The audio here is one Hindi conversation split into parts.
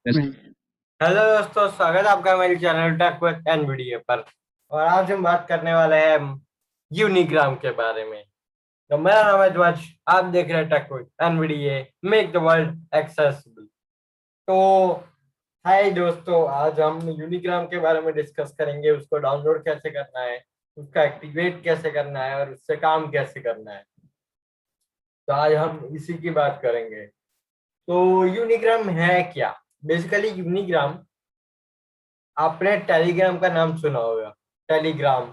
हेलो दोस्तों, स्वागत है आपका मेरे चैनल टेक विद एनवीडीए पर। और आज हम बात करने वाले हैं यूनिग्राम के बारे में। तो मेरा नाम है ध्वज, आप देख रहे हैं tech with NVDA, make the world accessible. तो हाय दोस्तों, आज हम यूनिग्राम के बारे में डिस्कस करेंगे। उसको डाउनलोड कैसे करना है, उसका एक्टिवेट कैसे करना है और उससे काम कैसे करना है। तो आज हम इसी की बात करेंगे। तो यूनिग्राम है क्या? बेसिकली यूनिग्राम, आपने टेलीग्राम का नाम सुना होगा। टेलीग्राम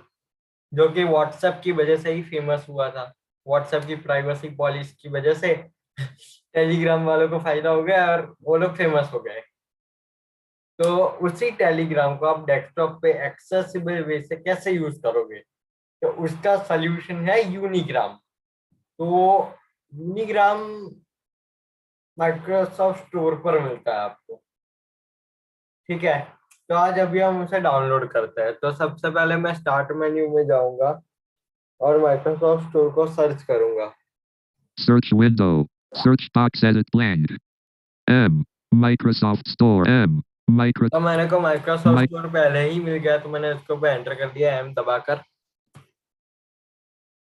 जो कि व्हाट्सएप की वजह से ही फेमस हुआ था। व्हाट्सएप की प्राइवेसी पॉलिसी की वजह से टेलीग्राम वालों को फायदा हो गया और वो लोग फेमस हो गए। तो उसी टेलीग्राम को आप डेस्कटॉप पे एक्सेसिबल वे से कैसे यूज करोगे, तो उसका सल्यूशन है यूनिग्राम। तो यूनिग्राम माइक्रोसॉफ्ट स्टोर पर मिलता है आपको, ठीक है। तो आज अभी हम उसे डाउनलोड करते हैं। तो सबसे पहले मैं स्टार्ट मेन्यू में जाऊंगा और माइक्रोसॉफ्ट स्टोर को सर्च करूंगा। Search window. Search box edit blank. M. Microsoft Store. M. Micro. तो मैंने को माइक्रोसॉफ्ट Mic. स्टोर पहले ही मिल गया, तो मैंने उसको पे एंटर कर दिया एम दबाकर।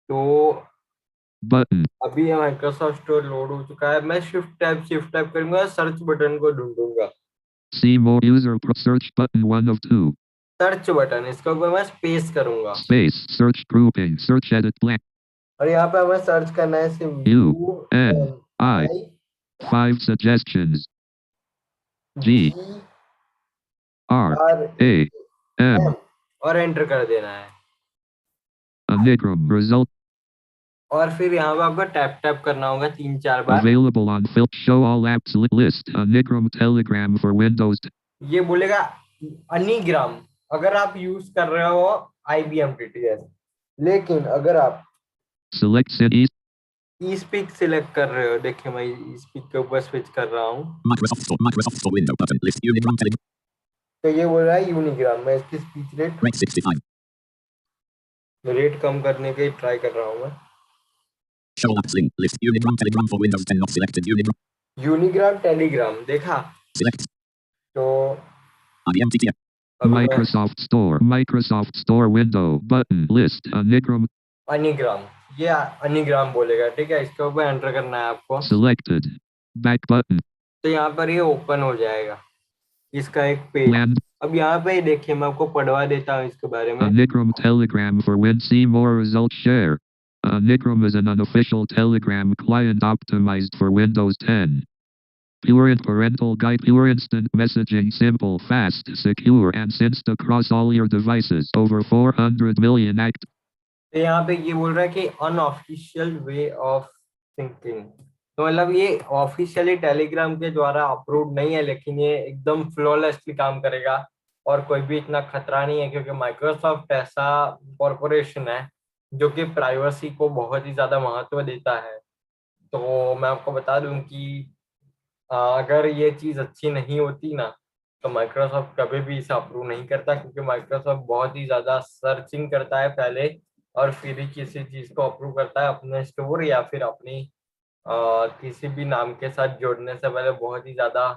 तो Button. अभी ये माइक्रोसॉफ्ट स्टोर लोड हो चुका है। मैं शिफ्ट टैब करूंगा, सर्च बटन को ढूंढूंगा। See more user search button 1 of 2. Search button, इसके ऊपर मैं स्पेस करूंगा। Space. Search grouping. Search edit blank. और यहाँ पे हमें सर्च करना है सिर्फ U. U N. N I. I 5 suggestions. G. G R. R E A. M. M, और एंटर कर देना है। Unigram result और फिर यहाँ पे आपको टैप टैप करना होगा 3-4 बार। available on show all apps list. Unigram Telegram for Windows. ये बोलेगा अनीग्राम अगर आप यूज कर रहे हो आईबीएम टीटीएस। लेकिन अगर आप Select cities. ई स्पीक सिलेक्ट कर रहे हो, देखिए मैं ई स्पीक के ऊपर स्विच कर रहा हूँ। Microsoft Store window button list Unigram Telegram. तो ये बोल रहा है यूनिग्राम। मैं इसकी स्पीच Rate 65. रेट कम करने के ट्राई कर रहा हूँ मैं। Show apps link list Unigram Telegram for Windows 10 not selected Unigram. Unigram Telegram देखा। Select तो IMTT. अभी मैं Microsoft Store window button list Unigram अनीग्राम, ये अनीग्राम बोलेगा, ठीक है। इसके ऊपर एंटर करना है आपको। selected. Back button. तो यहाँ पर ये ओपन हो जाएगा, इसका एक पेज। Land अब यहाँ पे देखिए, मैं आपको पढ़वा देता हूँ इसके बारे में। Unigram Telegram for Win. See more results share. Unigram is an unofficial Telegram client optimized for Windows 10. Pure and parental guide. Pure instant messaging. Simple, fast, secure, and synced across all your devices. Over 400 million active. तो यहाँ पे ये बोल रहा है कि अनऑफिशियल वे ऑफ थिंकिंग। तो मतलब ये ऑफिशियली टेलीग्राम के द्वारा अप्रूव नहीं है, लेकिन ये एकदम फ्लॉलेसली काम करेगा और कोई भी इतना खतरा नहीं है, क्योंकि माइक्रोसॉफ्ट ऐसा कॉरपोरेशन है जो कि प्राइवेसी को बहुत ही ज्यादा महत्व देता है। तो मैं आपको बता दूं कि अगर ये चीज अच्छी नहीं होती ना, तो माइक्रोसॉफ्ट कभी भी इसे अप्रूव नहीं करता, क्योंकि माइक्रोसॉफ्ट बहुत ही ज्यादा सर्चिंग करता है पहले और फिर ही किसी चीज को अप्रूव करता है। अपने स्टोर या फिर अपनी किसी भी नाम के साथ जोड़ने से पहले बहुत ही ज्यादा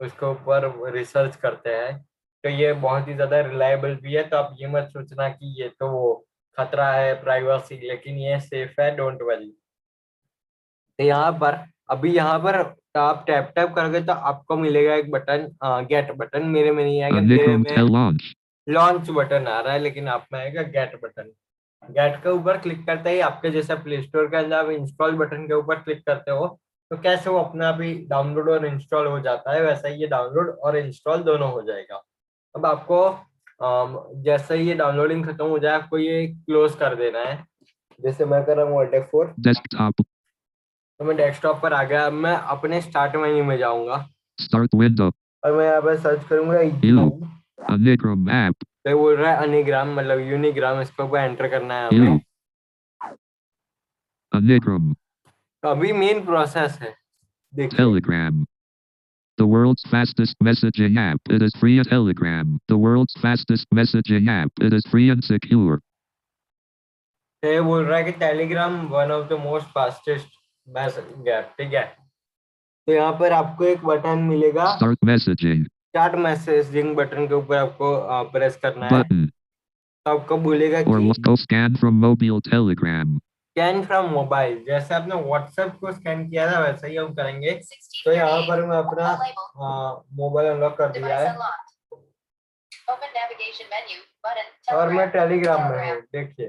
उसके ऊपर रिसर्च करते हैं। तो ये बहुत ही ज्यादा रिलायबल भी है। तो आप ये मत सोचना कि ये तो खतरा है प्राइवेसी, लेकिन ये सेफ है, डोंट वरी। तो यहाँ पर, अभी यहाँ पर आप टैप टैप करोगे तो आपको मिलेगा एक बटन, गेट बटन। मेरे में नहीं आएगा, मेरे Unigram में Tel launch. लॉन्च बटन आ रहा है, लेकिन आप में आएगा गेट बटन। गेट के ऊपर क्लिक करते ही आपके जैसे प्ले स्टोर के अंदर आप इंस्टॉल बटन के ऊपर क्लिक करते हो, तो कैसे वो अपने आप ही डाउनलोड और इंस्टॉल हो जाता है, वैसा ही ये डाउनलोड और इंस्टॉल दोनों हो जाएगा। अब आपको जैसे ही ये डाउनलोडिंग खत्म हो जाए, आपको ये क्लोज कर देना है। जैसे मैं कर रहा हूँ Alt F4। Desktop. तो मैं डेस्कटॉप पर आ गया। अब मैं अपने स्टार्ट मेन्यू में जाऊंगा Start window. और मैं यहाँ पर सर्च करूंगा U. Unigram app. तो बोल रहा है अनिग्राम मतलब यूनिग्राम, इसके ऊपर एंटर करना है हमें। U. Unigram. तो अभी मेन प्रोसेस है, देखिए। Telegram. The world's fastest messaging app. It is free. Telegram. The world's fastest messaging app. It is free and secure. तो ये बोल रहा है कि Telegram one of the most fastest messaging app, ठीक है। तो यहाँ पर आपको एक बटन मिलेगा, Start messaging. Start messaging button के ऊपर आपको प्रेस करना है। Button. तो आपको बोलेगा Or कि go scan from mobile telegram. Scan from mobile, जैसे आपने व्हाट्सएप को स्कैन किया था वैसा ही हम करेंगे। तो यहाँ पर मैं अपना मोबाइल अनलॉक कर दिया है और मैं टेलीग्राम में हूँ। देखिए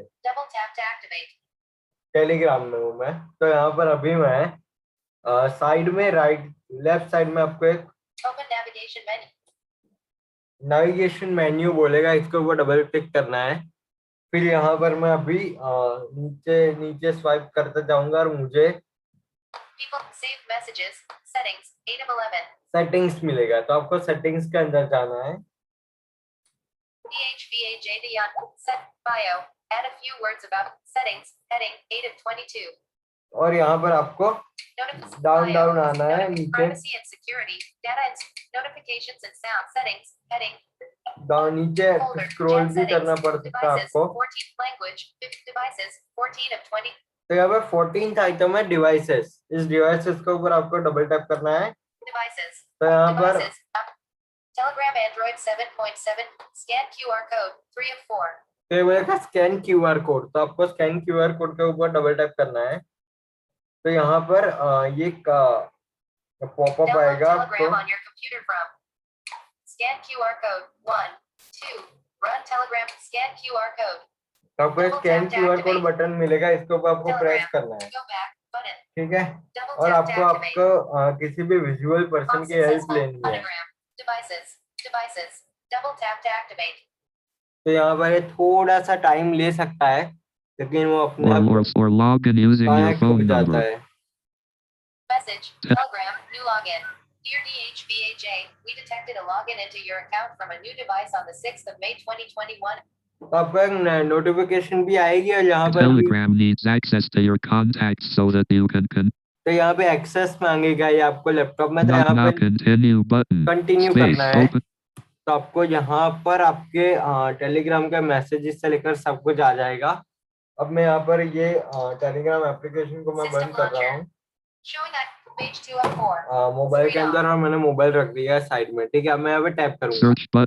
टेलीग्राम में हूँ मैं। तो यहाँ पर अभी मैं साइड में राइट लेफ्ट साइड में आपको एक नेविगेशन मेन्यू बोलेगा, इसके ऊपर डबल क्लिक करना है। फिर यहाँ पर मैं अभी नीचे नीचे स्वाइप करते जाऊंगा और मुझे सेटिंग्स मिलेगा। तो आपको सेटिंग्स के अंदर जाना है। और यहाँ पर आपको डाउन डाउन आना है नीचे, डाउन नीचे स्क्रॉल भी करना पड़ सकता है आपको। तो यहाँ पे 14th आइटम है डिवाइसेस। इस डिवाइसेस के ऊपर आपको डबल टैप करना है। तो यहाँ पर Telegram Android 7.7 scan QR code 3 of 4। तो ये बोलेगा स्कैन क्यूआर कोड, तो आपको स्कैन क्यूआर कोड के ऊपर डबल टैप करना है। तो यहाँ पर ये पॉपअप आएगा आपको, scan QR code 1 2 run Telegram scan QR code. तो आपको स्कैन क्यूआर कोड बटन मिलेगा, इसके ऊपर आपको प्रेस करना है। ठीक है, और आपको किसी भी विजुअल पर्सन की हेल्प लेनी है। तो यहाँ पर थोड़ा सा टाइम ले सकता है, लेकिन वो अपने आप log in using your phone जाता number. है। Message, Telegram, new login. Dear DHVAJ, we detected a login into your account from a new device on the 6th of May 2021. तो आपको एक नोटिफिकेशन भी आएगी और यहाँ पर Telegram needs access to your contacts so that you can तो यहाँ पे एक्सेस मांगेगा ये आपको लैपटॉप में। तो यहाँ पे कंटिन्यू करना है। तो आपको यहाँ पर आपके टेलीग्राम का मैसेजेस से लेकर सब कुछ आ जाएगा। अब मैं यहाँ पर ये टेलीग्राम एप्लीकेशन को मैं बंद कर रहा हूँ मोबाइल के अंदर, और मैंने मोबाइल रख दिया है साइड में। ठीक है, अब मैं यहाँ पे टैप करूंगा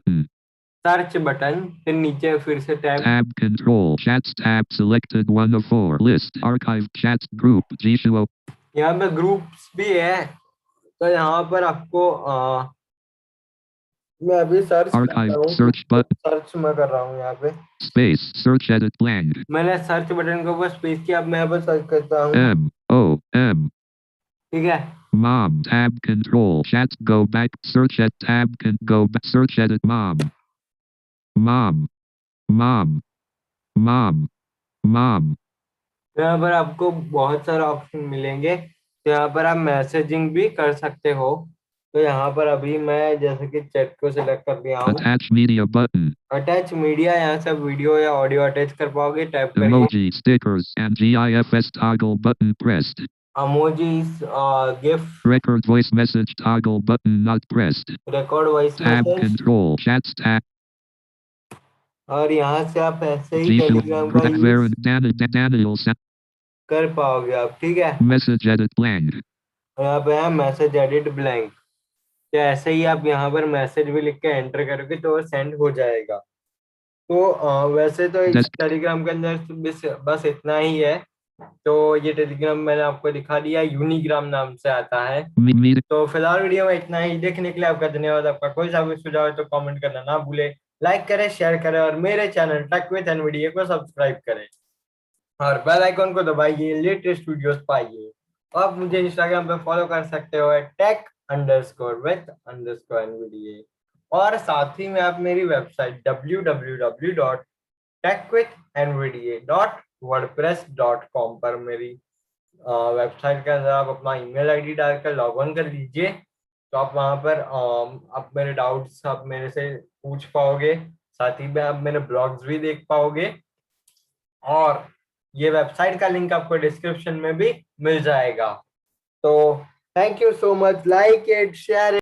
सर्च बटन, फिर नीचे फिर से tab control chats tab selected 1 of 4 list archive chats group जीशो। यहाँ पे ग्रुप्स भी है। तो यहाँ पर आपको मैं अभी सर्च सर्च मैं कर रहा हूँ यहाँ पे स्पेस सर्च एडिट ब्लैंक। मैंने सर्च बटन के ऊपर स्पेस किया। अब मैं यहाँ पर सर्च करता हूँ MOM। ठीक है, mom tab control chat go back search at tab can go back search edit mom यहाँ पर आपको बहुत सारे ऑप्शन मिलेंगे। तो यहाँ पर आप मैसेजिंग भी कर सकते हो। तो यहाँ पर अभी मैं जैसे कि चैट को सिलेक्ट कर दिया हूँ। Attach media button, attach media, यहाँ से वीडियो या ऑडियो अटैच कर पाओगे। टाइप करिए emoji stickers and GIFs toggle button pressed. emojis, GIF, record voice message toggle button not pressed, record voice tab message, control chats tab। और यहाँ से आप ऐसे ही टेलीग्राम का यूज कर पाओगे आप। ठीक है, मैसेज एडिट ब्लैंक, यहाँ पे है मैसेज एडिट ब्लैंक। तो ऐसे ही आप यहाँ पर मैसेज भी लिख के एंटर करोगे तो सेंड हो जाएगा। तो वैसे तो इस टेलीग्राम के अंदर बस इतना ही है। तो ये टेलीग्राम मैंने आपको दिखा दिया, यूनिग्राम नाम से आता है। तो फिलहाल वीडियो में इतना ही। देखने के लिए आपका धन्यवाद। आपका कोई सा भी सुझाव है तो कमेंट करना ना भूले, लाइक करें, शेयर करें और मेरे चैनल टेक विद एनवीडीए को सब्सक्राइब करें और बेल आइकन को दबाइए लेटेस्ट वीडियोस पाइए। आप मुझे इंस्टाग्राम पे फॉलो कर सकते हो tech_with_nvda, और साथ ही में आप मेरी वेबसाइट www.techwithnvda.wordpress.com पर मेरी वेबसाइट के अंदर आप अपना ईमेल आईडी डालकर लॉग इन कर लीजिए। तो आप वहां पर आप मेरे डाउट्स आप मेरे से पूछ पाओगे, साथ ही में आप मेरे ब्लॉग्स भी देख पाओगे, और ये वेबसाइट का लिंक आपको डिस्क्रिप्शन में भी मिल जाएगा। तो thank you so much, like it, share